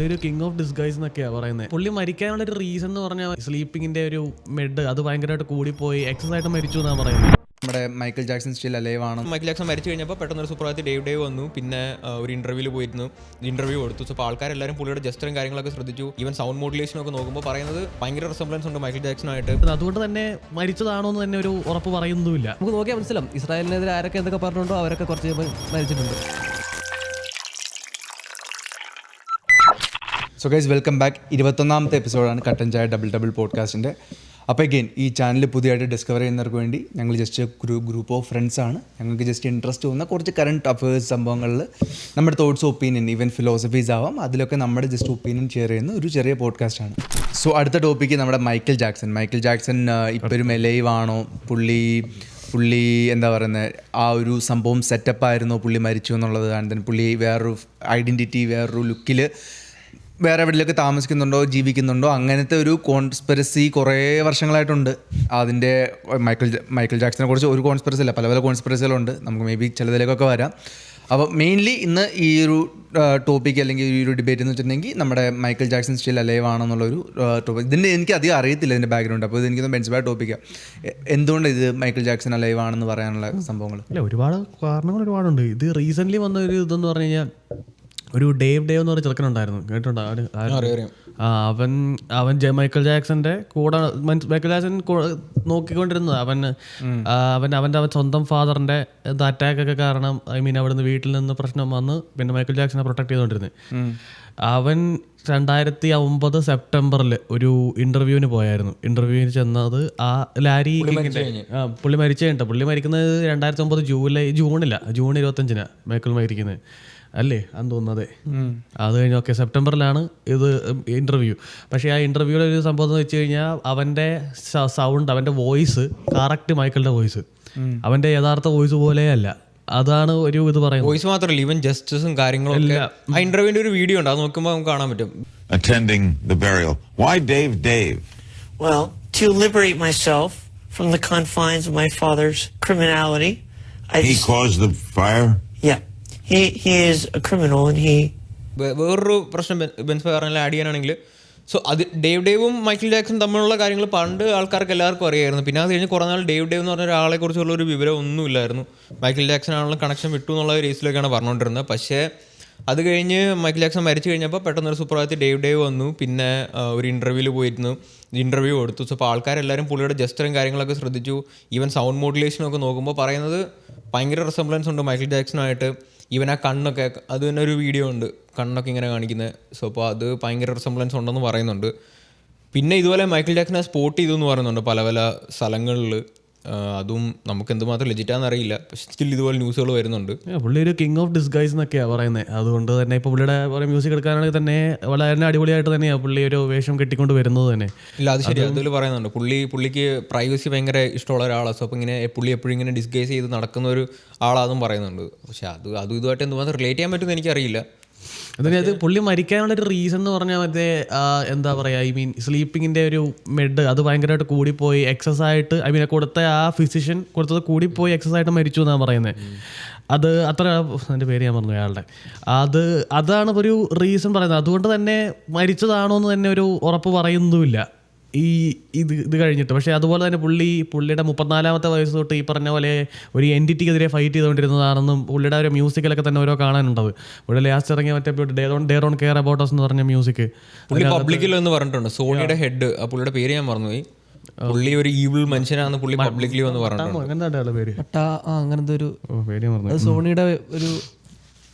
ഒരു king of disguise എന്നൊക്കെയാണ് പറയുന്നത്. പുള്ളി മരിക്കാനുള്ള ഒരു റീസൺ എന്ന് പറഞ്ഞാൽ സ്ലീപ്പിങ്ങിന്റെ ഒരു മെഡ് അത് ഭയങ്കരമായിട്ട് കൂടിപ്പോയി എക്സസ് ആയിട്ട് മരിച്ചു എന്നാണ് പറയുന്നത്. നമ്മുടെ മൈക്കിൾ ജാക്സൺ സ്റ്റിൽ അലൈവ് ആണ്. മൈക്കിൾ ജാക്സൺ മരിച്ചു കഴിഞ്ഞപ്പോൾ പെട്ടെന്നൊരു സുപ്രഭാതത്തിൽ ഡേവ് വന്നു. പിന്നെ ഒരു ഇന്റർവ്യൂവിൽ പോയിരുന്നു, ഇന്റർവ്യൂ കൊടുത്തു. സോ അപ്പോൾ ആൾക്കാരെല്ലാവരും പുള്ളിയുടെ ജസ്റ്ററും കാര്യങ്ങളൊക്കെ ശ്രദ്ധിച്ചു. ഈവൻ സൗണ്ട് മോഡുലേഷനും ഒക്കെ നോക്കുമ്പോൾ പറയുന്നത് ഭയങ്കര റിസംബ്ലൻസ് ഉണ്ട് മൈക്കിൾ ജാക്സണായിട്ട്. അതുകൊണ്ട് തന്നെ മരിച്ചതാണോ എന്ന് തന്നെ ഒരു ഉറപ്പ് പറയുന്നുമില്ല. നമുക്ക് നോക്കിയാൽ മനസ്സിലാവും ഇസ്രായേലിനെതിരെ ആരൊക്കെ എന്തൊക്കെ പറഞ്ഞിട്ടുണ്ടോ അവരൊക്കെ കുറച്ച് മരിച്ചിട്ടുണ്ട്. So guys, welcome back. 21ാമത്തെ എപ്പിസോഡാണ് കട്ടൻ ചായ ഡബിൾ പോഡ്കാസ്റ്റിൻ്റെ. അപ്പോൾ അഗെയിൻ ഈ ചാനൽ പുതിയതായിട്ട് ഡിസ്കവർ ചെയ്യുന്നവർക്ക് വേണ്ടി ഞങ്ങൾ ജസ്റ്റ് ഗ്രൂപ്പ് ഓഫ് ഫ്രണ്ട്സാണ്. ഞങ്ങൾക്ക് ജസ്റ്റ് ഇൻട്രസ്റ്റ് തോന്നുന്ന കുറച്ച് കറണ്ട് അഫയേഴ്സ് സംഭവങ്ങളിൽ നമ്മുടെ തോട്ട്സ്, ഒപ്പീനിയൻ, ഈവൻ ഫിലോസഫീസ് ആവാം, അതിലൊക്കെ നമ്മുടെ ജസ്റ്റ് ഒപ്പീനിയൻ ഷെയർ ചെയ്യുന്ന ഒരു ചെറിയ പോഡ്കാസ്റ്റാണ്. സോ അടുത്ത ടോപ്പിക്ക് നമ്മുടെ മൈക്കിൾ ജാക്സൺ ഇപ്പോഴും എലൈവ് ആണോ, പുള്ളി എന്താ പറയുന്നത്, ആ ഒരു സംഭവം സെറ്റപ്പായിരുന്നോ പുള്ളി മരിച്ചു എന്നുള്ളത് കാണുന്നത്. പുള്ളി വേറൊരു ഐഡൻറ്റിറ്റി, വേറൊരു ലുക്കിൽ വേറെ എവിടെയൊക്കെ താമസിക്കുന്നുണ്ടോ, ജീവിക്കുന്നുണ്ടോ, അങ്ങനത്തെ ഒരു കോൺസ്പിറസി കുറേ വർഷങ്ങളായിട്ടുണ്ട്. അതിൻ്റെ മൈക്കിൾ ജാക്സനെ കുറിച്ച് ഒരു കോൺസ്പിറസി അല്ല, പല കോൺസ്പിറസികളുണ്ട്. നമുക്ക് മേ ബി ചിലതിലേക്കൊക്കെ വരാം. അപ്പോൾ മെയിൻലി ഇന്ന് ഈ ഒരു ടോപ്പിക്ക് അല്ലെങ്കിൽ ഈ ഒരു ഡിബേറ്റ് എന്ന് വെച്ചിട്ടുണ്ടെങ്കിൽ നമ്മുടെ മൈക്കിൾ ജാക്സൺ സ്റ്റിൽ അലൈവ് ആണെന്നുള്ളൊരു ടോപ്പിക്. ഇതിൻ്റെ എനിക്ക് അധികം അറിയത്തില്ല ഇതിൻ്റെ ബാക്ക്ഗ്രൗണ്ട്. അപ്പോൾ ഇതെനിക്കൊന്ന് ബെൻസ്ബായ ടോപ്പിക്കാണ്. എന്തുകൊണ്ട് ഇത് മൈക്കിൾ ജാക്സൺ അലൈവ് ആണെന്ന് പറയാനുള്ള സംഭവങ്ങൾ? അല്ല, ഒരുപാട് കാരണങ്ങൾ ഒരുപാടുണ്ട്. ഇത് റീസെൻ്റ്ലി വന്ന ഒരു ഇതെന്ന് പറഞ്ഞു കഴിഞ്ഞാൽ ഒരു ഡേവ് എന്ന് പറഞ്ഞ ചെറുക്കനുണ്ടായിരുന്നു, കേട്ടിട്ടുണ്ടോ? അവൻ മൈക്കിൾ ജാക്സന്റെ കൂടെ, മൈക്കിൾ ജാക്സൺ നോക്കിക്കൊണ്ടിരുന്നത് അവൻ്റെ സ്വന്തം ഫാദറിന്റെ അറ്റാക്ക് ഒക്കെ കാരണം, അവിടുന്ന് വീട്ടിൽ നിന്ന് പ്രശ്നം വന്ന് പിന്നെ മൈക്കിൾ ജാക്സനെ പ്രൊട്ടക്ട് ചെയ്തുകൊണ്ടിരുന്നത്. അവൻ 2009 സെപ്റ്റംബറിൽ ഒരു ഇന്റർവ്യൂവിന് പോയായിരുന്നു. ഇന്റർവ്യൂവിന് ചെന്നത് ആ ലാരി പുള്ളി മരിക്കുന്നത് 2009 ജൂൺ 25 മൈക്കിൾ മരിക്കുന്നത് അല്ലേ അന്ന് തോന്നുന്നത്. അത് കഴിഞ്ഞ് ഓക്കെ സെപ്റ്റംബറിലാണ് ഇത് ഇന്റർവ്യൂ. പക്ഷേ ആ ഇന്റർവ്യൂവിലെ ഒരു സംഭവം എന്ന് വെച്ച് കഴിഞ്ഞാൽ അവൻ്റെ സൗണ്ട്, അവൻ്റെ വോയിസ് കറക്റ്റ് മൈക്കിളിൻ്റെ വോയിസ്, അവൻ്റെ യഥാർത്ഥ വോയിസ് പോലെയല്ല. അതാണ് ഒരു ഇത് പറയുന്നത്. വോയിസ് മാത്രമല്ല, ഈവൻ ജസ്റ്റസും കാര്യങ്ങളും. ആ ഇന്റർവ്യൂവിന്റെ ഒരു വീഡിയോ ഉണ്ട്, അത് നോക്കുമ്പോൾ നമുക്ക് കാണാൻ പറ്റും. Attending the burial. Why Dave? Well, to liberate myself from the confines of my father's criminality. He caused the fire? Yeah. He is a criminal and he... വേറൊരു പ്രശ്നം ബെൻസ് പറഞ്ഞാൽ ആഡ് ചെയ്യാനാണെങ്കിൽ, സോ അത് ഡേവും മൈക്കിൾ ജാക്സൺ തമ്മിലുള്ള കാര്യങ്ങൾ പണ്ട് ആൾക്കാർക്ക് എല്ലാവർക്കും അറിയായിരുന്നു. പിന്നെ അത് കഴിഞ്ഞ് കുറേ നാൾ ഡേവ് എന്ന് പറഞ്ഞ ഒരാളെ കുറിച്ചുള്ള ഒരു വിവരം ഒന്നുമില്ലായിരുന്നു. മൈക്കിൾ ജാക്സൺ ആണല്ലോ കണക്ഷൻ വിട്ടു എന്നുള്ള റേസിലേക്കാണ് പറഞ്ഞുകൊണ്ടിരുന്നത്. പക്ഷേ അത് കഴിഞ്ഞ് മൈക്കിൾ ജാക്സൺ മരിച്ചു കഴിഞ്ഞപ്പോൾ പെട്ടെന്നൊരു സുപ്രഭാതത്തിൽ ഡേവ് വന്നു. പിന്നെ ഒരു ഇന്റർവ്യൂവിൽ പോയിരുന്നു, ഇന്റർവ്യൂ കൊടുത്തു. സോ അപ്പോൾ ആൾക്കാരെല്ലാവരും പുള്ളിയുടെ ജസ്റ്ററും കാര്യങ്ങളൊക്കെ ശ്രദ്ധിച്ചു. ഈവൻ സൗണ്ട് മോഡുലേഷനും ഒക്കെ നോക്കുമ്പോൾ പറയുന്നത് ഭയങ്കര റിസംബ്ലൻസ് ഉണ്ട് മൈക്കിൾ ജാക്സണായിട്ട്. ഈവൻ ആ കണ്ണൊക്കെ, അത് തന്നെ ഒരു വീഡിയോ ഉണ്ട്, കണ്ണൊക്കെ ഇങ്ങനെ കാണിക്കുന്നത്. സോ അപ്പോൾ അത് ഭയങ്കര റിസംബ്ലൻസ് ഉണ്ടെന്ന് പറയുന്നുണ്ട്. പിന്നെ ഇതുപോലെ മൈക്കിൾ ജാക്സനെ സ്പോട്ട് ചെയ്തു എന്ന് പറയുന്നുണ്ട് പല സ്ഥലങ്ങളിൽ. അതും നമുക്ക് എന്തുമാത്രം ലെജിറ്റാന്ന് അറിയില്ല, പക്ഷെ സ്റ്റിൽ ഇതുപോലെ ന്യൂസുകൾ വരുന്നുണ്ട്. പുള്ളി ഒരു കിങ് ഓഫ് ഡിസ്ഗൈസ് എന്നൊക്കെയാണ് പറയുന്നത്. അതുകൊണ്ട് തന്നെ ഇപ്പോൾ പുള്ളിയുടെ മ്യൂസിക് എടുക്കാനാണെങ്കിൽ തന്നെ വളരെ അടിപൊളിയായിട്ട് തന്നെയാണ് പുള്ളി ഒരു വേഷം കെട്ടിക്കൊണ്ട് വരുന്നത് തന്നെ. ഇല്ല, അത് ശരി, അതിൽ പറയുന്നുണ്ട് പുള്ളിക്ക് പ്രൈവസി ഭയങ്കര ഇഷ്ടമുള്ള ഒരാളാണ്. സോ അപ്പോൾ ഇങ്ങനെ പുള്ളി എപ്പോഴും ഇങ്ങനെ ഡിസ്ഗൈസ് ചെയ്ത് നടക്കുന്ന ഒരു ആളാണെന്നും പറയുന്നുണ്ട്. പക്ഷെ അതും ഇതുമായിട്ട് എന്തുമാത്രം റിലേറ്റ് ചെയ്യാൻ പറ്റുമെന്ന് എനിക്കറിയില്ല. അതിനകത്ത് പുള്ളി മരിക്കാനുള്ളൊരു റീസൺ എന്ന് പറഞ്ഞാൽ എന്താ പറയുക, സ്ലീപ്പിങ്ങിൻ്റെ ഒരു മെഡ് അത് ഭയങ്കരമായിട്ട് കൂടിപ്പോയി എക്സസ് ആയിട്ട്, കൊടുത്ത ആ ഫിസിഷ്യൻ കൊടുത്തത് കൂടിപ്പോയി എക്സസ് ആയിട്ട് മരിച്ചു എന്നാണ് പറയുന്നത്. അത് അത്ര എൻ്റെ പേര് ഞാൻ പറഞ്ഞു അയാളുടെ, അതാണ് ഒരു റീസൺ പറയുന്നത്. അതുകൊണ്ട് തന്നെ മരിച്ചതാണോ എന്ന് തന്നെ ഒരു ഉറപ്പ് പറയുന്നുമില്ല ഇത് കഴിഞ്ഞിട്ട്. പക്ഷേ അതുപോലെ തന്നെ പുള്ളിയുടെ 34ാമത്തെ വയസ്സ് തൊട്ട് ഈ പറഞ്ഞ പോലെ ഒരു എൻറ്റിറ്റിക്കെതിരെ ഫൈറ്റ് ചെയ്തുകൊണ്ടിരുന്നതാണെന്നും പുള്ളിയുടെ ഒരു മ്യൂസിക്കിലൊക്കെ തന്നെ ഓരോ കാണാനുണ്ടത്. ഇവിടെ ലാസ്റ്റ് ഇറങ്ങിയ മറ്റേ they don't care about us എന്ന് പറഞ്ഞ മ്യൂസിക് പുള്ളി പബ്ലിക്കിൽ എന്ന് പറഞ്ഞിട്ടുണ്ട്. സോണിയുടെ ഹെഡ്, പുള്ളിയുടെ പേര് ഞാൻ മറന്നുപോയി, പുള്ളി ഒരു ഈവിൾ മനുഷ്യനാണെന്ന് പുള്ളി പബ്ലിക്കലി വന്ന് പറഞ്ഞിട്ടുണ്ട്. അങ്ങനത്തെ ഒരു പേര് സോണിയുടെ ഒരു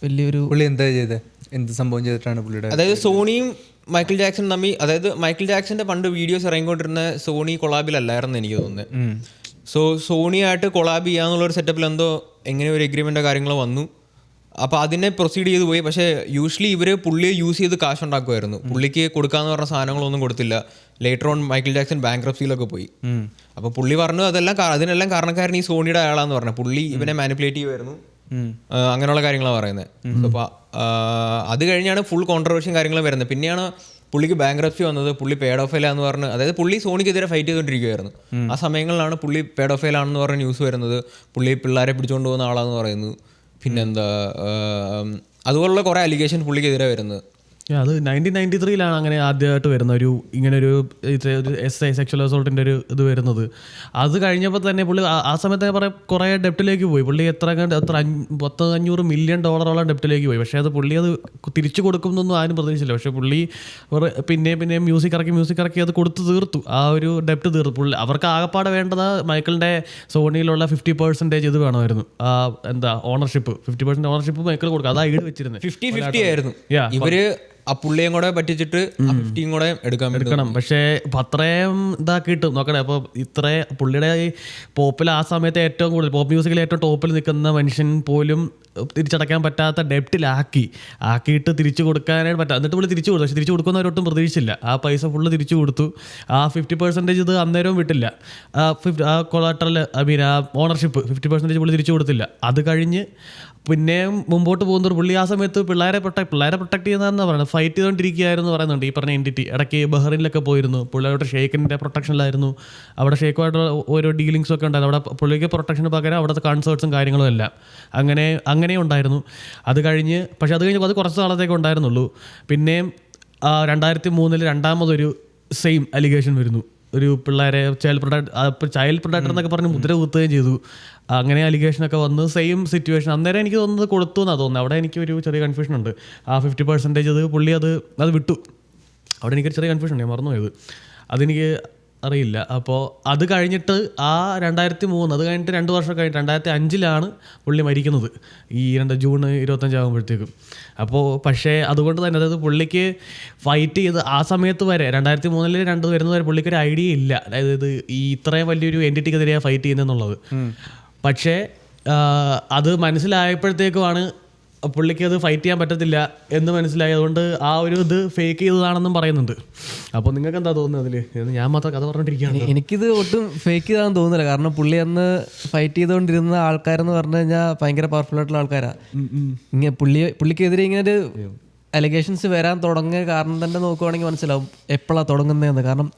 വലിയൊരു പുള്ളി എന്താ ചെയ്തത്, എന്ത് സംഭവം ചെയ്തിട്ടാണ് പുള്ളിയുടെ, അതായത് സോണിയും മൈക്കിൾ ജാക്സൺ തമ്മിൽ, അതായത് മൈക്കിൾ ജാക്സന്റെ പണ്ട് വീഡിയോസ് ഇറങ്ങിക്കൊണ്ടിരുന്ന സോണി കൊളാബിലല്ലായിരുന്നു എനിക്ക് തോന്നുന്നത്. സോ സോണിയായിട്ട് കൊളാബ് ചെയ്യാന്നുള്ളൊരു സെറ്റപ്പിൽ എങ്ങനെ ഒരു എഗ്രിമെൻ്റോ കാര്യങ്ങളോ വന്നു. അപ്പോൾ അതിനെ പ്രൊസീഡ് ചെയ്ത് പോയി. പക്ഷേ യൂഷ്വലി പുള്ളിയെ യൂസ് ചെയ്ത് കാശ് ഉണ്ടാക്കുമായിരുന്നു. പുള്ളിക്ക് കൊടുക്കാന്ന് പറഞ്ഞ സാധനങ്ങളൊന്നും കൊടുത്തില്ല. ലേറ്റർ ഓൺ മൈക്കിൾ ജാക്സൺ ബാങ്ക്രപ്സിയിലൊക്കെ പോയി. അപ്പോൾ പുള്ളി പറഞ്ഞു അതിനെല്ലാം കാരണക്കാരൻ ഈ സോണിയുടെ ആളാന്ന് പറഞ്ഞു. പുള്ളി ഇവനെ മാനിപ്പുലേറ്റ് ചെയ്യുമായിരുന്നു, അങ്ങനെയുള്ള കാര്യങ്ങളാണ് പറയുന്നത്. അപ്പോൾ അത് കഴിഞ്ഞാണ് ഫുൾ കോൺട്രവേഴ്സിയും കാര്യങ്ങളും വരുന്നത്. പിന്നെയാണ് പുള്ളിക്ക് ബാങ്ക്രപ്സി വന്നത്. പുള്ളി പേഡോഫൈലാന്ന് പറഞ്ഞ്, അതായത് പുള്ളി സോണിക്കെതിരെ ഫൈറ്റ് ചെയ്തുകൊണ്ടിരിക്കുകയായിരുന്നു. ആ സമയങ്ങളിലാണ് പുള്ളി പേഡോഫൈലാണെന്ന് പറഞ്ഞ ന്യൂസ് വരുന്നത്. പുള്ളി പിള്ളേരെ പിടിച്ചുകൊണ്ട് പോകുന്ന ആളാന്ന് പറയുന്നു. പിന്നെന്താ, അതുപോലുള്ള കുറേ അലിഗേഷൻ പുള്ളിക്കെതിരെ വരുന്നത്. അത് 1993 അങ്ങനെ ആദ്യമായിട്ട് വരുന്ന ഇങ്ങനെ ഒരു SI സെക്ഷൽ അസോൾട്ടിൻ്റെ ഒരു ഇത് വരുന്നത്. അത് കഴിഞ്ഞപ്പോൾ തന്നെ പുള്ളി ആ സമയത്ത് കുറേ ഡെപ്റ്റിലേക്ക് പോയി. പുള്ളി എത്ര 500 മില്യൺ ഡോളറോളം ഡെപ്റ്റിലേക്ക് പോയി. പക്ഷേ പുള്ളി അത് തിരിച്ചു കൊടുക്കുന്നൊന്നും ആരും പ്രതീക്ഷിച്ചില്ല. പക്ഷേ പുള്ളി പിന്നെ മ്യൂസിക് ഇറക്കി അത് കൊടുത്ത് തീർത്തു. ആ ഒരു ഡെപ്റ്റ് തീർത്തു. പുള്ളി അവർക്ക് ആകപ്പാടെ വേണ്ടത് മൈക്കിളിൻ്റെ സോണിയിലുള്ള 50% ഇത് വേണമായിരുന്നു. ഓണർഷിപ്പ് 50% ഓണർഷിപ്പ് മൈക്കിൾ കൊടുക്കുക. അതാ ഈട് വെച്ചിരുന്നത്. 50-50 ആയിരുന്നു. ഇവര് ആ പുള്ളിയും കൂടെ പറ്റിച്ചിട്ട് 50 കൂടെ എടുക്കണം. പക്ഷേ അത്രയും ഇതാക്കിയിട്ട് നോക്കണേ. അപ്പോൾ പുള്ളിയുടെ ഈ പോപ്പിൽ ആ സമയത്ത് ഏറ്റവും കൂടുതൽ പോപ്പ് മ്യൂസിക്കിൽ ഏറ്റവും ടോപ്പിൽ നിൽക്കുന്ന മനുഷ്യൻ പോലും തിരിച്ചടയ്ക്കാൻ പറ്റാത്ത ഡെപ്റ്റിലാക്കിയിട്ട് തിരിച്ചു കൊടുക്കാനായിട്ട് പറ്റാം. എന്നിട്ട് പുള്ളി തിരിച്ചു കൊടുത്തു. പക്ഷേ തിരിച്ചു കൊടുക്കുന്നവരൊട്ടും പ്രതീക്ഷിച്ചില്ല. ആ പൈസ ഫുള്ള് തിരിച്ചു കൊടുത്തു. ആ 50% ഇത് അന്നേരവും വിട്ടില്ല. ആ കൊളാട്രൽ ആ ഓണർഷിപ്പ് 50% പുള്ളി തിരിച്ചു കൊടുത്തില്ല. അത് കഴിഞ്ഞ് പിന്നെയും മുമ്പോട്ട് പോകുന്നവർ പുള്ളി ആ സമയത്ത് പിള്ളേരെ പ്രൊട്ടക്ട് ചെയ്യുന്നതെന്നാണ് പറയുന്നത്. ഫൈറ്റ് ചെയ്തുകൊണ്ടിരിക്കുകയായിരുന്നു പറയുന്നുണ്ട്. ഈ പറഞ്ഞ എൻറ്റിറ്റി ഇടയ്ക്ക് ബഹ്റിനിലൊക്കെ പോയിരുന്നു. പുള്ളിയുടെ ഷെയ്ക്കിൻ്റെ പ്രൊട്ടക്ഷനിലായിരുന്നു. അവിടെ ഷെയ്ക്കുമായിട്ട് ഓരോ ഡീലിങ്സും ഒക്കെ ഉണ്ടായിരുന്നു. അവിടെ പുള്ളിക്ക് പ്രൊട്ടക്ഷന് പകരം അവിടുത്തെ കൺസേർട്സും കാര്യങ്ങളും എല്ലാം അങ്ങനെ ഉണ്ടായിരുന്നു. അത് കഴിഞ്ഞ് അത് കുറച്ച് നാളത്തേക്ക് ഉണ്ടായിരുന്നുള്ളൂ. പിന്നെയും 2003 രണ്ടാമതൊരു സെയിം അലിഗേഷൻ വരുന്നു. ഒരു പിള്ളേരെ ചൈൽഡ് പ്രൊഡക്ടർ എന്നൊക്കെ പറഞ്ഞ് മുദ്ര കുത്തുകയും ചെയ്തു. അങ്ങനെ അലിഗേഷനൊക്കെ വന്ന് സെയിം സിറ്റുവേഷൻ. അന്നേരം എനിക്ക് തോന്നുന്നത് കൊടുത്തു എന്നാണ് തോന്നുന്നത്. അവിടെ എനിക്ക് ഒരു ചെറിയ കൺഫ്യൂഷൻ ഉണ്ട്. ആ 50% പുള്ളി അത് വിട്ടു. അവിടെ എനിക്കൊരു ചെറിയ കൺഫ്യൂഷൻ ഉണ്ട്. ഞാൻ മറന്നുപോയത്. അതെനിക്ക് അറിയില്ല. അപ്പോൾ അത് കഴിഞ്ഞിട്ട് ആ 2003 അത് കഴിഞ്ഞിട്ട് 2 വർഷം കഴിഞ്ഞിട്ട് 2005 പുള്ളി മരിക്കുന്നത്. ഈ ജൂൺ 25 ആകുമ്പോഴത്തേക്കും. അപ്പോൾ പക്ഷേ അതുകൊണ്ട് തന്നെ അതായത് പുള്ളിക്ക് ഫൈറ്റ് ചെയ്ത് ആ സമയത്ത് വരെ 2003 വരുന്നത് വരെ പുള്ളിക്കൊരു ഐഡിയ ഇല്ല. അതായത് ഈ ഇത്രയും വലിയൊരു എൻറ്റിറ്റിക്കെതിരെയാണ് ഫൈറ്റ് ചെയ്യുന്നതെന്നുള്ളത്. പക്ഷേ അത് മനസ്സിലായപ്പോഴത്തേക്കുമാണ് പുള്ളിക്ക് അത് ഫൈറ്റ് ചെയ്യാൻ പറ്റത്തില്ല എന്ന് മനസ്സിലായി. അതുകൊണ്ട് ആ ഒരു ഇത് ഫേക്ക് ചെയ്തതാണെന്നും പറയുന്നുണ്ട്. അപ്പോൾ നിങ്ങൾക്ക് എന്താ തോന്നുന്നത് അതിൽ? ഞാൻ മാത്രം കഥ പറഞ്ഞിട്ടിരിക്കുകയാണ്. എനിക്കിത് ഒട്ടും ഫേക്ക് ചെയ്താണെന്ന് തോന്നുന്നില്ല. കാരണം പുള്ളി അന്ന് ഫൈറ്റ് ചെയ്തുകൊണ്ടിരുന്ന ആൾക്കാരെന്ന് പറഞ്ഞു കഴിഞ്ഞാൽ ഭയങ്കര പവർഫുൾ ആയിട്ടുള്ള ആൾക്കാരാണ്. ഇങ്ങനെ പുള്ളിക്കെതിരെ ഇങ്ങനെ ഒരു അലിഗേഷൻസ് വരാൻ തുടങ്ങിയ കാരണം തന്നെ നോക്കുവാണെങ്കിൽ മനസ്സിലാവും എപ്പോഴാണ് തുടങ്ങുന്നതെന്ന്. കാരണം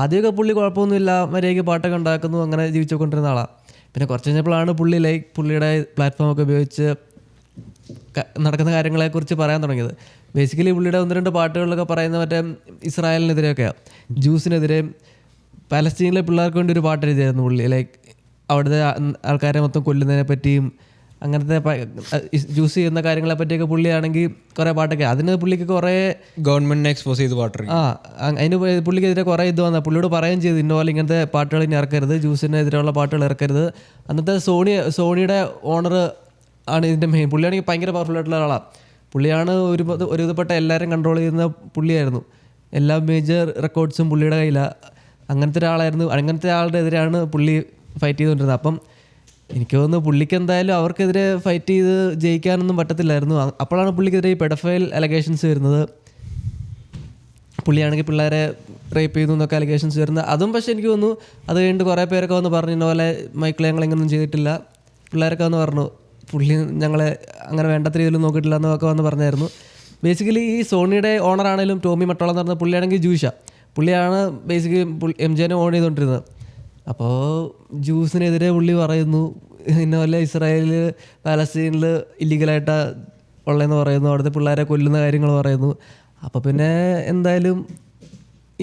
ആദ്യമൊക്കെ പുള്ളി കുഴപ്പമൊന്നുമില്ല, മര്യാദയ്ക്ക് പാട്ടൊക്കെ ഉണ്ടാക്കുന്നു, അങ്ങനെ ജീവിച്ചുകൊണ്ടിരുന്ന ആളാണ്. പിന്നെ കുറച്ച് കഴിഞ്ഞപ്പോഴാണ് പുള്ളി പുള്ളിയുടെ പ്ലാറ്റ്ഫോമൊക്കെ ഉപയോഗിച്ച് നടക്കുന്ന കാര്യങ്ങളെക്കുറിച്ച് പറയാൻ തുടങ്ങിയത്. ബേസിക്കലി പുള്ളിയുടെ 1-2 പാട്ടുകളിലൊക്കെ പറയുന്ന മറ്റേ ഇസ്രായേലിനെതിരെയൊക്കെയാണ്, ജ്യൂസിനെതിരെ, പാലസ്തീനിലെ പിള്ളേർക്ക് വേണ്ടി ഒരു പാട്ട് എഴുതിയായിരുന്നു പുള്ളി. അവിടുത്തെ ആൾക്കാരെ മൊത്തം കൊല്ലുന്നതിനെ പറ്റിയും അങ്ങനത്തെ ജ്യൂസ് ചെയ്യുന്ന കാര്യങ്ങളെ പറ്റിയൊക്കെ പുള്ളിയാണെങ്കിൽ കുറേ പാട്ടൊക്കെ. അതിന് പുള്ളിക്ക് കുറേ ഗവൺമെന്റിനെ എക്സ്പോസ് ചെയ്ത് പാട്ട് അതിന് പുള്ളിക്കെതിരെ കുറേ ഇത് വന്നാൽ പുള്ളിയോട് പറയുകയും ചെയ്തു ഇന്നപോലെ ഇങ്ങനത്തെ പാട്ടുകൾ ഇനി ഇറക്കരുത്, ജ്യൂസിനെതിരെയുള്ള പാട്ടുകൾ ഇറക്കരുത്. അന്നത്തെ സോണിയുടെ ഓണർ ആണ് ഇതിൻ്റെ മെയിൻ. പുള്ളിയാണെങ്കിൽ ഭയങ്കര പവർഫുൾ ആയിട്ടുള്ള ആളാണ്. പുള്ളിയാണ് ഒരു വിധപ്പെട്ട എല്ലാവരും കൺട്രോൾ ചെയ്യുന്ന പുള്ളിയായിരുന്നു. എല്ലാ മേജർ റെക്കോർഡ്സും പുള്ളിയുടെ കയ്യിലാണ്. അങ്ങനത്തെ ആളുടെ എതിരെയാണ് പുള്ളി ഫൈറ്റ് ചെയ്തുകൊണ്ടിരുന്നത്. അപ്പം എനിക്ക് തോന്നുന്നു പുള്ളിക്ക് എന്തായാലും അവർക്കെതിരെ ഫൈറ്റ് ചെയ്ത് ജയിക്കാനൊന്നും പറ്റത്തില്ലായിരുന്നു. അപ്പോഴാണ് പുള്ളിക്കെതിരെ ഈ പെഡഫൈൽ അലിഗേഷൻസ് വരുന്നത്. പുള്ളിയാണെങ്കിൽ പിള്ളേരെ റേപ്പ് ചെയ്തു എന്നൊക്കെ അലിഗേഷൻസ് വരുന്നത്. അതും പക്ഷേ എനിക്ക് തോന്നുന്നു അത് കഴിഞ്ഞിട്ട് കുറേ പേരൊക്കെ വന്ന് പറഞ്ഞു ഇന്ന പോലെ മൈക്കിൾ ഞങ്ങളെങ്ങനെയൊന്നും ചെയ്തിട്ടില്ല, പിള്ളേരൊക്കെ വന്ന് പറഞ്ഞു പുള്ളി ഞങ്ങളെ അങ്ങനെ വേണ്ടാത്ത രീതിയിൽ നോക്കിയിട്ടില്ല എന്നൊക്കെ വന്ന് പറഞ്ഞായിരുന്നു. ബേസിക്കലി ഈ സോണിയുടെ ഓണറാണെങ്കിലും ടോമി മട്ടോളം എന്ന് പറഞ്ഞാൽ പുള്ളിയാണെങ്കിൽ പുള്ളിയാണ് ബേസിക്കലി MJനെ ഓൺ ചെയ്തുകൊണ്ടിരുന്നത്. അപ്പോൾ ജ്യൂസിനെതിരെ പുള്ളി പറയുന്നു ഇന്നപോലെ ഇസ്രായേലിൽ പാലസ്തീനിൽ ഇല്ലീഗലായിട്ടാണ് ഉള്ളതെന്ന് പറയുന്നു, അവിടുത്തെ പിള്ളേരെ കൊല്ലുന്ന കാര്യങ്ങൾ പറയുന്നു. അപ്പോൾ പിന്നെ എന്തായാലും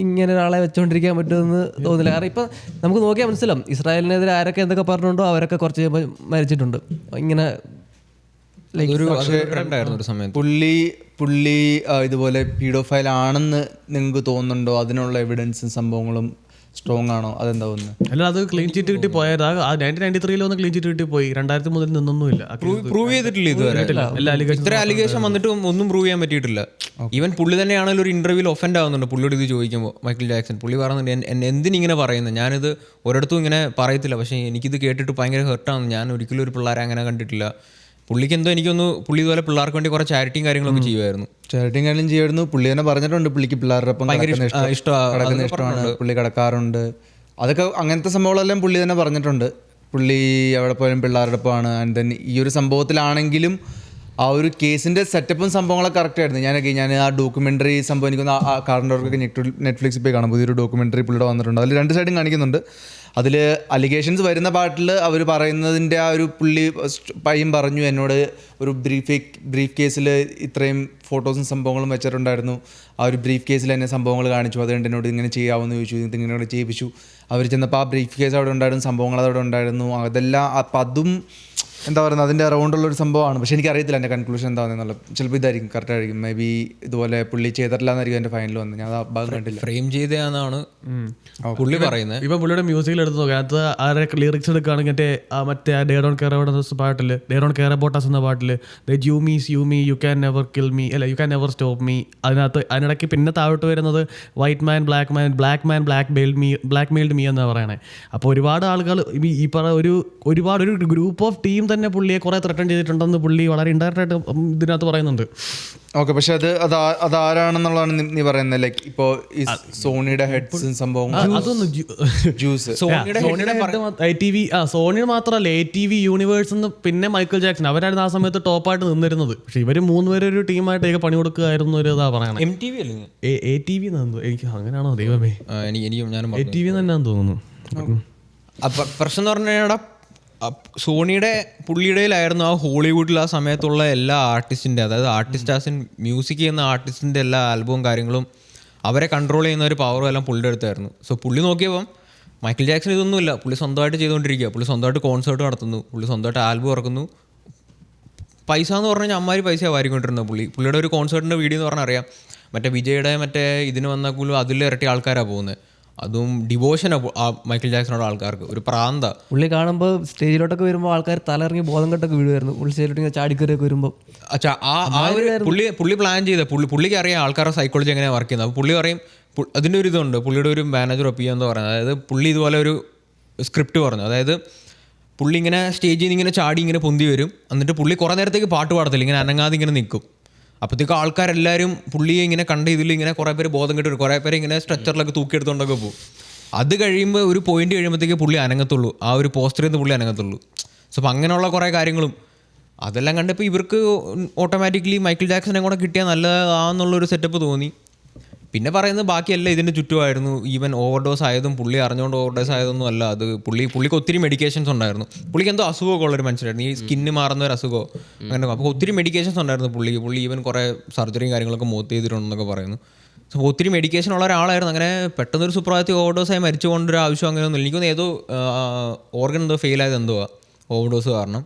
ഇങ്ങനെ ഒരാളെ വെച്ചുകൊണ്ടിരിക്കാൻ പറ്റുമെന്ന് തോന്നില്ല. കാരണം ഇപ്പം നമുക്ക് നോക്കിയാൽ മനസ്സിലാവും ഇസ്രായേലിനെതിരെ ആരൊക്കെ എന്തൊക്കെ പറഞ്ഞിട്ടുണ്ടോ അവരൊക്കെ കുറച്ച് കഴിയുമ്പോൾ മരിച്ചിട്ടുണ്ട്. ഇങ്ങനെ പുള്ളി ഇതുപോലെ പീഡോഫൈൽ ആണെന്ന് നിങ്ങൾക്ക് തോന്നുന്നുണ്ടോ? അതിനുള്ള എവിഡൻസും സംഭവങ്ങളും സ്ട്രോങ് ആണോ? അതെന്താ തോന്നുന്നത്? അല്ല, അത് ക്ലീൻ ചീറ്റ് കിട്ടി പോയത് 1993 ക്ലീൻ ചീറ്റ് കിട്ടി പോയി. 2003 നിന്നൊന്നുമില്ല, പ്രൂവ് ചെയ്തിട്ടില്ല ഇതുവരെ. ഇത്ര അലിഗേഷൻ വന്നിട്ടും ഒന്നും പ്രൂവ് ചെയ്യാൻ പറ്റിയിട്ടില്ല. ഈവൻ പുള്ളി തന്നെയാണെങ്കിലും ഒരു ഇന്റർവ്യൂവിൽ ഒഫൻഡ് ആവുന്നുണ്ട് പുള്ളിയോട് ഇത് ചോദിക്കുമ്പോൾ. മൈക്കിൾ ജാക്സൺ പുള്ളി പറയുന്നുണ്ട് എന്തിനിങ്ങനെ പറയുന്നത്, ഞാനിത് ഒരിടത്തും ഇങ്ങനെ പറയത്തില്ല, പക്ഷേ എനിക്കിത് കേട്ടിട്ട് ഭയങ്കര ഹെർട്ടാണ്, ഞാൻ ഒരിക്കലും ഒരു പിള്ളേരെ അങ്ങനെ കണ്ടിട്ടില്ല. പുള്ളിക്ക് എന്തോ എനിക്കൊന്ന് പുള്ളി ഇതുപോലെ പിള്ളേർക്ക് വേണ്ടി കുറേ ചാരിറ്റിയും കാര്യങ്ങളൊക്കെ ചെയ്യുമായിരുന്നു. പുള്ളി തന്നെ പറഞ്ഞിട്ടുണ്ട് പുള്ളിക്ക് പിള്ളേരുടെ ഒപ്പം ഇഷ്ടമാണ്, പുള്ളി കിടക്കാറുണ്ട്. അതൊക്കെ അങ്ങനത്തെ സംഭവങ്ങളെല്ലാം പുള്ളി തന്നെ പറഞ്ഞിട്ടുണ്ട്. പുള്ളി എവിടെ പോയാലും പിള്ളേരുടെ ഒപ്പമാണ്. ആൻഡ് ദെൻ ഈ ഒരു സംഭവത്തിലാണെങ്കിലും ആ ഒരു കേസിൻ്റെ സെറ്റപ്പും സംഭവങ്ങളൊക്കെ കറക്റ്റ് ആയിരുന്നു. ഞാൻ ആ ഡോക്യുമെൻ്ററി സംഭവം എനിക്കൊന്ന് കാറിൻ്റെ നെറ്റ്ഫ്ലിക്സിൽ പോയി കാണാം. പുതിയൊരു ഡോക്യുമെൻ്ററി പുള്ളിയുടെ വന്നിട്ടുണ്ട്. അതിൽ 2 സൈഡും കാണിക്കുന്നുണ്ട്. അതിൽ അലിഗേഷൻസ് വരുന്ന പാട്ടിൽ അവർ പറയുന്നതിൻ്റെ ആ ഒരു പയ്യൻ പറഞ്ഞു എന്നോട് ഒരു ബ്രീഫ് കേസിൽ ഇത്രയും ഫോട്ടോസും സംഭവങ്ങളും വെച്ചിട്ടുണ്ടായിരുന്നു, ആ ഒരു ബ്രീഫ് കേസിൽ എന്നെ സംഭവങ്ങൾ കാണിച്ചു, അതുകൊണ്ട് എന്നോട് ഇങ്ങനെ ചെയ്യാമെന്ന് ചോദിച്ചു, ഇങ്ങനെ ചെയ്യിപ്പിച്ചു. അവർ ചെന്നപ്പോൾ ആ ബ്രീഫ് കേസ് അവിടെ ഉണ്ടായിരുന്നു, സംഭവങ്ങൾ അതവിടെ ഉണ്ടായിരുന്നു, അതെല്ലാം. അപ്പം അതും എന്താ പറയുന്നത് അതിൻ്റെ അറൗണ്ടുള്ള ഒരു സംഭവമാണ്. പക്ഷേ എനിക്കറിയത്തില്ല എൻ്റെ കൺക്ലൂഷൻ എന്താണെന്നുള്ളത്. ചിലപ്പോൾ ഇതായിരിക്കും കറക്റ്റ് ആയിരിക്കും. മേ ബി ഇതുപോലെ പുള്ളി ചെയ്തിട്ടില്ല എന്നായിരിക്കും എൻ്റെ ഫൈനൽ വന്നത്. ഞാൻ ആ ഭാഗം കണ്ടില്ല. ഫ്രെയിം ചെയ്തതാണ് പുള്ളി പറയുന്നത്. ഇപ്പം പുള്ളിയുടെ മ്യൂസിക്കിൽ എടുത്ത് നോക്കാം, അത് ആരെ ലിറിക്സ് എടുക്കുകയാണെങ്കിൽ മറ്റേ ഡേ ഡോൺ കെയർ അബൌട്ട് പാട്ടിൽ, they don't care about us എന്ന പാട്ടിൽ you me you can never kill me, അല്ല you can never stop me. അതിനിടയ്ക്ക് പിന്നെ താഴോട്ട് വരുന്നത് white man blackmailed me എന്നാണ് പറയണേ. അപ്പോൾ ഒരുപാട് ആളുകൾ ഈ ഒരുപാട് ഒരു ഗ്രൂപ്പ് ഓഫ് ടീം തന്നെ പുള്ളിയെ കുറേ ത്രട്ടൺ ചെയ്തിട്ടുണ്ടെന്ന് പുള്ളി വളരെ ഇൻഡയറക്റ്റ് ആയിട്ട് ഇതിനകത്ത് പറയുന്നുണ്ട്. ഓക്കെ, പക്ഷെ അതാരാണെന്നുള്ളതാണ് നീ പറയുന്നത്? ലൈക്ക് ഇപ്പോൾ ഈ സോണിയുടെ ഹെഡ്സും സംഭവം ജ്യൂസ് സോണി മാത്രമല്ല ATV യൂണിവേഴ്സ് എന്ന് പിന്നെ മൈക്കിൾ ജാക്സൺ അവരായിരുന്നു ആ സമയത്ത് ടോപ്പായിട്ട് നിന്നിരുന്നത്. പക്ഷെ ഇവര് മൂന്നുപേരും ഒരു ടീമായിട്ട് പണി കൊടുക്കുകയായിരുന്നു ഒരു ഇതാ പറയണത്. MTV അല്ലേ? ATV എനിക്ക് അങ്ങനെയാണോ ദൈവമേ, ATV തന്നെയാന്ന് തോന്നുന്നു. അപ്പം പ്രശ്നം എന്ന് പറഞ്ഞു കഴിഞ്ഞാൽ സോണിയുടെ പുള്ളിയുടെയിലായിരുന്നു ആ ഹോളിവുഡിൽ ആ സമയത്തുള്ള എല്ലാ ആർട്ടിസ്റ്റിൻ്റെ, അതായത് ആർട്ടിസ്റ്റ് മ്യൂസിക് ചെയ്യുന്ന ആർട്ടിസ്റ്റിൻ്റെ എല്ലാ ആൽബവും കാര്യങ്ങളും അവരെ കൺട്രോൾ ചെയ്യുന്ന ഒരു പവറും എല്ലാം പുള്ളിയുടെ അടുത്തായിരുന്നു. സോ പുള്ളി നോക്കിയപ്പം മൈക്കിൾ ജാക്സൺ ഇതൊന്നുമില്ല, പുള്ളി സ്വന്തമായിട്ട് ചെയ്തുകൊണ്ടിരിക്കുക, പുള്ളി സ്വന്തമായിട്ട് കോൺസേർട്ട് നടത്തുന്നു, പുള്ളി സ്വന്തമായിട്ട് ആൽബം ഇറക്കുന്നു. പൈസ എന്ന് പറഞ്ഞു കഴിഞ്ഞാൽ അമ്മാതിരി പൈസ വാരിക്കൊണ്ടിരുന്നത് പുള്ളിയുടെ ഒരു കോൺസേർട്ടിൻ്റെ വീഡിയോ എന്ന് പറഞ്ഞാൽ അറിയാം, മറ്റേ വിജയുടെ ഇതിന് വന്നാൽ പോലും അതിലിരട്ടി ആൾക്കാരാണ് പോകുന്നത്. അതും ഡിവോഷനാണ് ആ മൈക്കിൾ ജാക്സണോട് ആൾക്കാർക്ക്, ഒരു പ്രാന്ത. പുള്ളി കാണുമ്പോൾ സ്റ്റേജിലോട്ടൊക്കെ വരുമ്പോൾ ആൾക്കാർ തലയിറങ്ങി ബോധം കെട്ടൊക്കെ വീഴുമായിരുന്നു പുള്ളി സ്റ്റേജിലോട്ട് ചാടിക്കറിയൊക്കെ വരുമ്പോൾ. അച്ഛാ ആ ഒരു പുള്ളി പ്ലാൻ ചെയ്ത പുള്ളിക്ക് അറിയാം ആൾക്കാരുടെ സൈക്കോളജി എങ്ങനെയാണ് വർക്ക് ചെയ്യുന്നത്. അപ്പോൾ പുള്ളി പറയും, അതിൻ്റെ ഒരു ഇതുണ്ട്, പുള്ളിയുടെ ഒരു മാനേജർ ഒപ്പിക്കുക എന്ന് പറയുന്നത്. അതായത് പുള്ളി ഇതുപോലെ ഒരു സ്ക്രിപ്റ്റ് പറഞ്ഞു, അതായത് പുള്ളി ഇങ്ങനെ സ്റ്റേജിൽ നിന്ന് ഇങ്ങനെ ചാടി ഇങ്ങനെ പൊന്തി വരും, എന്നിട്ട് പുള്ളി കുറേ നേരത്തേക്ക് പാട്ട് പാടത്തില്ല, ഇങ്ങനെ അനങ്ങാതെ ഇങ്ങനെ നിൽക്കും. അപ്പോഴത്തേക്കും ആൾക്കാരെല്ലാവരും പുള്ളിയെ ഇങ്ങനെ കണ്ട് ഇതിൽ ഇങ്ങനെ കുറേ പേര് ബോധം കെട്ടി വരും, കുറേ പേര് ഇങ്ങനെ സ്ട്രെച്ചറിലൊക്കെ തൂക്കിയെടുത്തുകൊണ്ടൊക്കെ പോകും. അത് കഴിയുമ്പോൾ ഒരു പോയിന്റ് കഴിയുമ്പോഴത്തേക്ക് പുള്ളി അനങ്ങത്തുള്ളൂ, ആ ഒരു പോസ്റ്ററിൽ നിന്ന് പുള്ളി അനങ്ങത്തുള്ളൂ. സോ അപ്പോൾ അങ്ങനെയുള്ള കുറേ കാര്യങ്ങളും അതെല്ലാം കണ്ടപ്പോൾ ഇവർക്ക് ഓട്ടോമാറ്റിക്കലി മൈക്കിൾ ജാക്സനെ കൂടെ കിട്ടിയാൽ നല്ലതാണെന്നുള്ളൊരു സെറ്റപ്പ് തോന്നി. പിന്നെ പറയുന്നത് ബാക്കിയെല്ലാം ഇതിൻ്റെ ചുറ്റുമായിരുന്നു. ഈവൻ ഓവർഡോസ് ആയതും പുള്ളി അറിഞ്ഞുകൊണ്ട് ഓവർഡോസ് ആയതൊന്നും അല്ല അത്. പുള്ളിക്ക് ഒത്തിരി മെഡിക്കേഷൻസ് ഉണ്ടായിരുന്നു. പുള്ളിക്ക് എന്തോ അസുഖമൊക്കെ ഉള്ളൊരു മനുഷ്യരായിരുന്നു, ഈ സ്കിന്ന് മാറുന്ന ഒരു അസുഖമോ അങ്ങനെ. അപ്പോൾ ഒത്തിരി മെഡിക്കേഷൻസ് ഉണ്ടായിരുന്നു പുള്ളി ഈവൻ കുറേ സർജറിയും കാര്യങ്ങളൊക്കെ മോത്ത് ചെയ്തിട്ടുണ്ടെന്നൊക്കെ പറയുന്നു. സോ ഒത്തിരി മെഡിക്കേഷൻ ഉള്ള ഒരാളായിരുന്നു. അങ്ങനെ പെട്ടെന്നൊരു സുപ്രഭാതത്തിൽ ഓവർഡോസായി മരിച്ചുകൊണ്ടൊരു ആവശ്യം അങ്ങനെയൊന്നും എനിക്കൊന്നും ഏതോ ഓർഗൻ എന്തോ ഫെയിൽ ആയത് എന്തുവാ ഓവർഡോസ് കാരണം.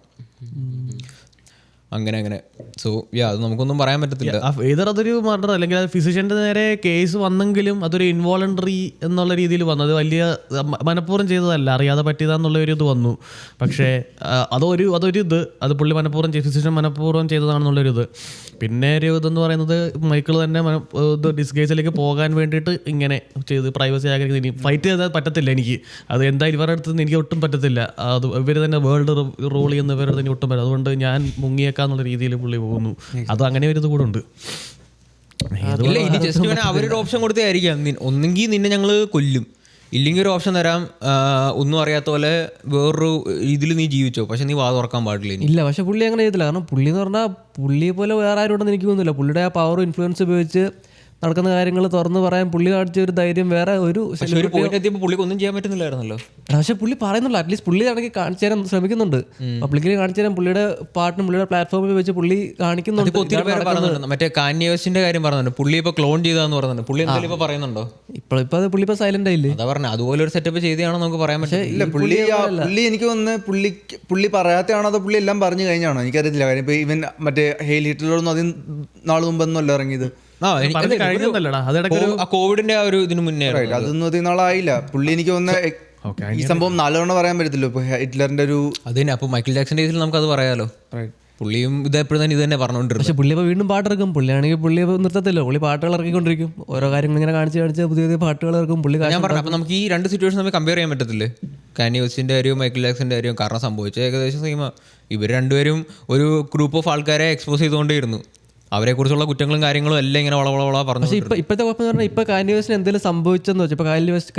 അങ്ങനെ സോ അത് നമുക്കൊന്നും പറയാൻ പറ്റത്തില്ല. ഏതർ അതൊരു മർഡർ അല്ലെങ്കിൽ അത് ഫിസിഷ്യൻ്റെ നേരെ കേസ് വന്നെങ്കിലും അതൊരു ഇൻവോളണ്ടറി എന്നുള്ള രീതിയിൽ വന്നു. അത് വലിയ മനഃപൂർവ്വം ചെയ്തതല്ല, അറിയാതെ പറ്റിയതാന്നുള്ള ഒരു ഇത് വന്നു. പക്ഷേ അതൊരു ഇത് അത് പുള്ളി ഫിസിഷ്യൻ മനഃപൂർവ്വം ചെയ്തതാണെന്നുള്ളൊരു ഇത്. പിന്നെ ഒരു ഇതെന്ന് പറയുന്നത് മൈക്കിൾ തന്നെ ഇത് ഡിസ്ഗേസിലേക്ക് പോകാൻ വേണ്ടിയിട്ട് ഇങ്ങനെ ചെയ്ത് പ്രൈവസി ആഗ്രഹിക്കുന്നത്. ഇനി ഫൈറ്റ് ചെയ്താൽ പറ്റത്തില്ല എനിക്ക്, അത് എന്തായാലും ഇവരുടെ അടുത്ത് നിന്ന് എനിക്ക് ഒട്ടും പറ്റത്തില്ല, അത് ഇവർ തന്നെ വേൾഡ് റൂൾ ചെയ്യുന്ന ഇവരുടെ തന്നെ ഒട്ടും പറ്റില്ല, അതുകൊണ്ട് ഞാൻ മുങ്ങിയേക്കാന്നുള്ള രീതിയിൽ പുള്ളി പോകുന്നു. അത് അങ്ങനെ ഒരു ഇത് കൂടെ ഉണ്ട്. ഇല്ല, ഇനി ജസ്റ്റ് അവരൊരു ഓപ്ഷൻ കൊടുത്തായിരിക്കാം, ഒന്നെങ്കിൽ നിന്നെ ഞങ്ങൾ കൊല്ലും, ഇല്ലെങ്കിൽ ഒരു ഓപ്ഷൻ തരാം, ഒന്നും അറിയാത്ത പോലെ വേറൊരു ഇതിൽ നീ ജീവിച്ചോ, പക്ഷെ നീ വാ തുറക്കാൻ പാടില്ല. ഇല്ല, പക്ഷെ പുള്ളി അങ്ങനെ ചെയ്തില്ല. കാരണം പുള്ളി എന്ന് പറഞ്ഞാൽ പുള്ളിയെ പോലെ വേറെ ആരും ഉണ്ടെന്ന് എനിക്ക് തോന്നുന്നില്ല. പുള്ളിയുടെ ആ പവർ ഇൻഫ്ലുവൻസ് ഉപയോഗിച്ച് നടക്കുന്ന കാര്യങ്ങൾ തുറന്ന് പറയാൻ പുള്ളി കാണിച്ച ഒരു ധൈര്യം വേറെ ഒരു പുള്ളിക്ക് ഒന്നും ചെയ്യാൻ പറ്റുന്നില്ലായിരുന്നല്ലോ. പക്ഷെ പുള്ളി പറയുന്നുള്ളൂ, അറ്റ്ലീസ്റ്റ് പുള്ളി ആണെങ്കിൽ കാണിച്ചു തരാൻ ശ്രമിക്കുന്നുണ്ട്, പബ്ലിക്കിൽ കാണിച്ചു തരാൻ പുള്ളിയുടെ പാട്ടിനും പുള്ളിയുടെ പ്ലാറ്റ്ഫോമിൽ വെച്ച് പുള്ളി കാണിക്കുന്നുണ്ട്. ഒത്തിരി പേര് പറയുന്നുണ്ട്, മറ്റേ കാന്യെ വെസ്റ്റിന്റെ കാര്യം പറയുന്നുണ്ട്, പുള്ളി ഇപ്പൊ ക്ലോൺ ചെയ്താന്ന് പറയുന്നുണ്ട്. പുള്ളി എന്തായാലും ഇപ്പൊ പറയുന്നുണ്ടോ? ഇപ്പൊ അത് പുള്ളി ഇപ്പൊ സൈലന്റ് ആയില്ലേ? അതാ പറഞ്ഞത്, അതുപോലെ ഒരു സെറ്റപ്പ് ചെയ്താണോ നമുക്ക് പറയാൻ പറ്റില്ല. പുള്ളി എനിക്ക് തോന്നുന്നു പുള്ളി പറയാത്തയാണോ അതോ പുള്ളി എല്ലാം പറഞ്ഞു കഴിഞ്ഞാണോ എനിക്കറിയത്തില്ല. കാര്യം ഇപ്പൊ ഇവൻ മറ്റേ ഹെയിൽ ഹിറ്റ്ലറൊന്നും അതിന് നാള് മുമ്പൊന്നും അല്ല ഇറങ്ങിയത്, കോവിഡിന്റെ ആ ഒരു ഇതിന് മുന്നേ. അതൊന്നും അധികം നാളായില്ല. പുള്ളി എനിക്ക് തോന്നുന്ന ഈ സംഭവം നല്ലോണം പറയാൻ പറ്റത്തില്ലോ ഇപ്പൊ ഹിറ്റ്ലറിന്റെ ഒരു അതന്നെ. അപ്പൊ മൈക്കിൾ ജാക്സന്റെ കേസിൽ നമുക്ക് അത് പറയാലോ. പുള്ളിയും ഇത് എപ്പോഴും തന്നെ ഇത് തന്നെ പറഞ്ഞുകൊണ്ടിരുന്നു. പക്ഷെ പുള്ളി ഇപ്പോൾ വീണ്ടും പാട്ടിറക്കും. പുള്ളിയാണെങ്കിൽ പുള്ളി നിർത്തത്തില്ല, പുള്ളി പാട്ടുകൾ ഇറക്കിക്കൊണ്ടിരിക്കും. ഓരോ കാര്യങ്ങൾ ഇങ്ങനെ കാണിച്ച് പുതിയ പാട്ടുകൾ ഇറക്കും പുള്ളി. ഞാൻ പറഞ്ഞു, അപ്പോൾ നമുക്ക് ഈ രണ്ട് സിറ്റുവേഷൻ നമ്മൾ കമ്പയർ ചെയ്യാൻ പറ്റത്തില്ലേ, കാന്യെ വെസ്റ്റിന്റെ കാര്യവും മൈക്കിൾ ജാക്സന്റെ കാര്യവും. കാരണം സംഭവിച്ചത് ഏകദേശം സെയിം. ഇവർ രണ്ടുപേരും ഒരു ഗ്രൂപ്പ് ഓഫ് ആൾക്കാരെ എക്സ്പോസ് ചെയ്തുകൊണ്ടേയിരുന്നു. അവരെക്കുറിച്ചുള്ള കുറ്റങ്ങളും കാര്യങ്ങളും എല്ലാം ഇങ്ങനെ വളവളവള പറഞ്ഞു. പക്ഷേ ഇപ്പോഴത്തെ കുഴപ്പം എന്ന് പറഞ്ഞാൽ ഇപ്പോൾ കാന്യവേസിന് എന്തെങ്കിലും സംഭവിച്ചെന്ന് വെച്ചാൽ ഇപ്പോൾ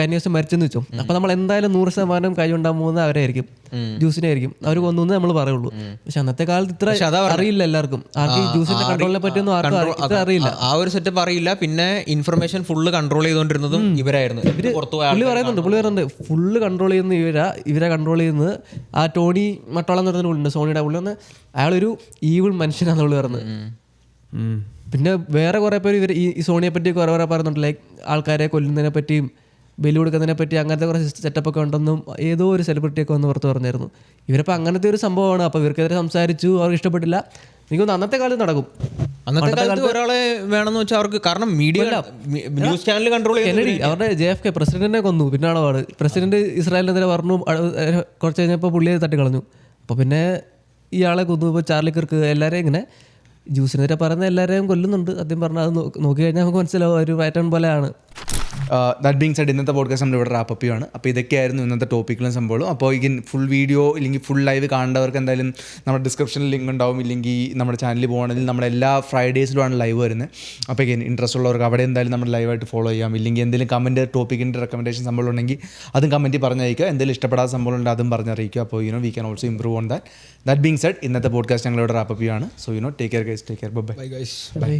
കാന്യവേസ് മരിച്ചെന്ന് വെച്ചോ, അപ്പോൾ നമ്മൾ എന്തായാലും 100% കൈ ഉണ്ടാകാൻ പോകുന്നത് അവരായിരിക്കും, ജ്യൂസിനെ ആയിരിക്കും. അവർ കൊന്നു നമ്മൾ പറയുള്ളൂ. പക്ഷെ അന്നത്തെ കാലത്ത് ഇത്ര അറിയില്ല എല്ലാവർക്കും. ആർക്കും ജ്യൂസിന്റെ കൺട്രോളിനെ പറ്റിയൊന്നും ആർക്കും അറിയില്ല. ആ ഒരു സെറ്റപ്പ് അറിയില്ല. പിന്നെ ഇൻഫർമേഷൻ ഫുള്ള് കൺട്രോൾ ചെയ്തുകൊണ്ടിരുന്നതും ഇവരായിരുന്നു. പുള്ളി പറയുന്നുണ്ട് ഫുള്ള് കൺട്രോൾ ചെയ്യുന്ന ഇവരെ കൺട്രോൾ ചെയ്യുന്നത് ആ ടോണി മട്ടോളം എന്ന് പറഞ്ഞ പുള്ളിയുണ്ട്, സോണിയുടെ പുള്ളി വന്ന് അയാളൊരു ഈവിൾ മനുഷ്യനാണെന്ന് പുള്ളി പറഞ്ഞത്. പിന്നെ വേറെ കുറേ പേര് ഇവർ ഈ സോണിയെ പറ്റി കുറേ പറയുന്നുണ്ട്, ലൈക്ക് ആൾക്കാരെ കൊല്ലുന്നതിനെ പറ്റിയും ബലി കൊടുക്കുന്നതിനെ പറ്റി അങ്ങനത്തെ കുറേ സെറ്റപ്പൊക്കെ ഉണ്ടെന്നും ഏതോ ഒരു സെലിബ്രിറ്റിയൊക്കെ വന്ന് പുറത്ത് പറഞ്ഞായിരുന്നു. ഇവരിപ്പോൾ അങ്ങനത്തെ ഒരു സംഭവമാണ്. അപ്പോൾ ഇവർക്കെതിരെ സംസാരിച്ചു, അവർക്ക് ഇഷ്ടപ്പെട്ടില്ല. എനിക്കൊന്ന് അന്നത്തെ കാലത്ത് നടക്കും. അന്നത്തെ കാലത്ത് ഒരാളെ വേണമെന്ന് വെച്ചാൽ അവർക്ക്, കാരണം media news channel control Kennedy അവരുടെ JFK പ്രസിഡന്റിനെ കൊന്നു. പിന്നാണ് പാട്. പ്രസിഡന്റ് ഇസ്രായേലിനെതിരെ പറഞ്ഞു, കുറച്ച് കഴിഞ്ഞപ്പോൾ പുള്ളിയെ തട്ടിക്കളഞ്ഞു. അപ്പോൾ പിന്നെ ഇയാളെ കൊന്നു. ഇപ്പോൾ ചാർലി കിർക്ക് എല്ലാവരെയും ഇങ്ങനെ ജ്യൂസിനെതിരെ പറയുന്ന എല്ലാവരെയും കൊല്ലുന്നുണ്ട്. ആദ്യം പറഞ്ഞാൽ അത് നോക്കി കഴിഞ്ഞാൽ നമുക്ക് മനസ്സിലാവും ഒരു പാറ്റേൺ പോലെയാണ്. ദാറ്റ് ബീങ് സെഡ്, ഇന്നത്തെ പോഡ്കാസ്റ്റ് നമ്മളിവിടെ റാപ്പപ്പ് ചെയ്യുകയാണ്. അപ്പോൾ ഇതൊക്കെയായിരുന്നു ഇന്നത്തെ ടോപ്പിക്കിലും സംഭവം. അപ്പോൾ ഈ ഫുൾ വീഡിയോ ഇല്ലെങ്കിൽ ഫുൾ ലൈവ് കാണേണ്ടവർക്ക് എന്തായാലും നമ്മുടെ ഡിസ്ക്രിപ്ഷനിൽ ലിങ്ക് ഉണ്ടാവും. ഇല്ലെങ്കിൽ നമ്മുടെ ചാനലിൽ പോകണമെങ്കിൽ നമ്മുടെ എല്ലാ ഫ്രൈഡേസിലുമാണ് ലൈവ് വരുന്നത്. അപ്പോൾ ഇൻട്രസ്റ്റ് ഉള്ളവർക്ക് അവിടെ എന്തായാലും നമ്മൾ ലൈവായിട്ട് ഫോളോ ചെയ്യാം. ഇല്ലെങ്കിൽ എന്തെങ്കിലും കമൻറ്റ് ടോപ്പിക്കിൻ്റെ റെക്കമെൻഡേഷൻ സംഭവം ഉണ്ടെങ്കിൽ അതും കമൻറ്റ് പറഞ്ഞയക്കുക. എന്തെങ്കിലും ഇഷ്ടപ്പെടാത്ത സംഭവം ഉണ്ടെങ്കിൽ അതും പറഞ്ഞറിയിക്കുക. അപ്പോൾ we can also improve on that. That being said, ഇന്നത്തെ പോഡ്കാസ്റ്റ് ഞങ്ങളിവിടെ റാപ്പപ്പ് ചെയ്യുകയാണ്. So take care guys, take care, bye. Bye guys. By.